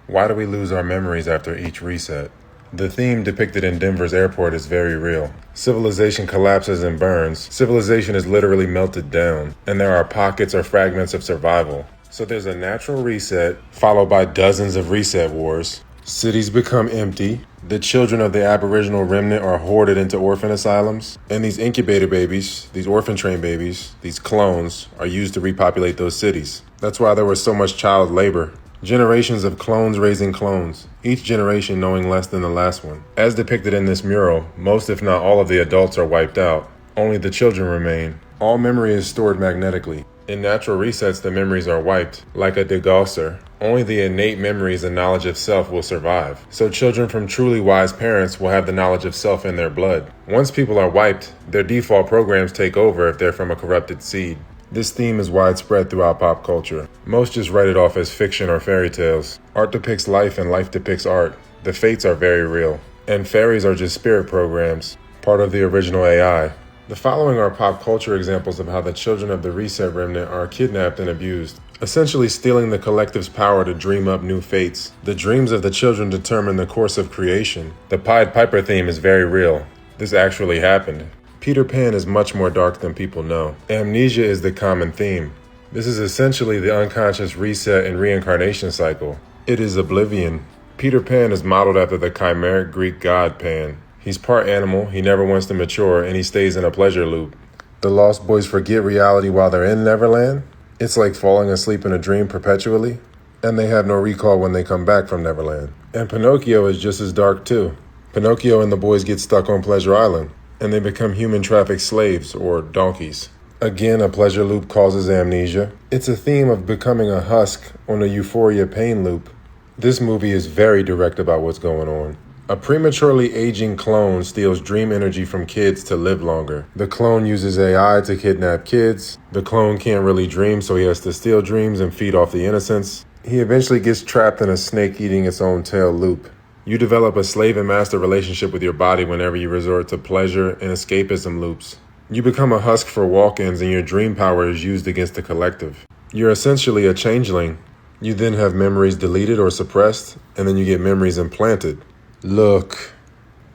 Why do we lose our memories after each reset? The theme depicted in Denver's airport is very real. Civilization collapses and burns. Civilization is literally melted down, and there are pockets or fragments of survival. So there's a natural reset, followed by dozens of reset wars. Cities become empty. The children of the Aboriginal remnant are hoarded into orphan asylums. And these incubator babies, these orphan train babies, these clones, are used to repopulate those cities. That's why there was so much child labor. Generations of clones raising clones, each generation knowing less than the last one. As depicted in this mural, most if not all of the adults are wiped out. Only the children remain. All memory is stored magnetically. In natural resets, the memories are wiped, like a degausser. Only the innate memories and knowledge of self will survive. So children from truly wise parents will have the knowledge of self in their blood. Once people are wiped, their default programs take over if they're from a corrupted seed. This theme is widespread throughout pop culture. Most just write it off as fiction or fairy tales. Art depicts life and life depicts art. The fates are very real. And fairies are just spirit programs, part of the original AI. The following are pop culture examples of how the children of the reset remnant are kidnapped and abused, essentially stealing the collective's power to dream up new fates. The dreams of the children determine the course of creation. The Pied Piper theme is very real. This actually happened. Peter Pan is much more dark than people know. Amnesia is the common theme. This is essentially the unconscious reset and reincarnation cycle. It is oblivion. Peter Pan is modeled after the chimeric Greek god Pan. He's part animal, he never wants to mature, and he stays in a pleasure loop. The Lost Boys forget reality while they're in Neverland. It's like falling asleep in a dream perpetually, and they have no recall when they come back from Neverland. And Pinocchio is just as dark too. Pinocchio and the boys get stuck on Pleasure Island, and they become human trafficked slaves, or donkeys. Again, a pleasure loop causes amnesia. It's a theme of becoming a husk on a euphoria pain loop. This movie is very direct about what's going on. A prematurely aging clone steals dream energy from kids to live longer. The clone uses AI to kidnap kids. The clone can't really dream, so he has to steal dreams and feed off the innocence. He eventually gets trapped in a snake eating its own tail loop. You develop a slave and master relationship with your body whenever you resort to pleasure and escapism loops. You become a husk for walk-ins and your dream power is used against the collective. You're essentially a changeling. You then have memories deleted or suppressed, and then you get memories implanted. Look,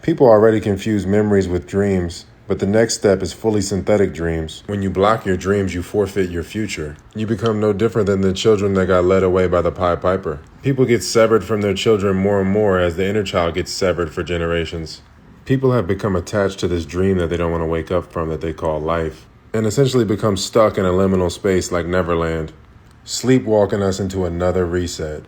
people already confuse memories with dreams, but the next step is fully synthetic dreams. When you block your dreams, you forfeit your future. You become no different than the children that got led away by the Pied Piper. People get severed from their children more and more as the inner child gets severed for generations. People have become attached to this dream that they don't want to wake up from that they call life, and essentially become stuck in a liminal space like Neverland, sleepwalking us into another reset.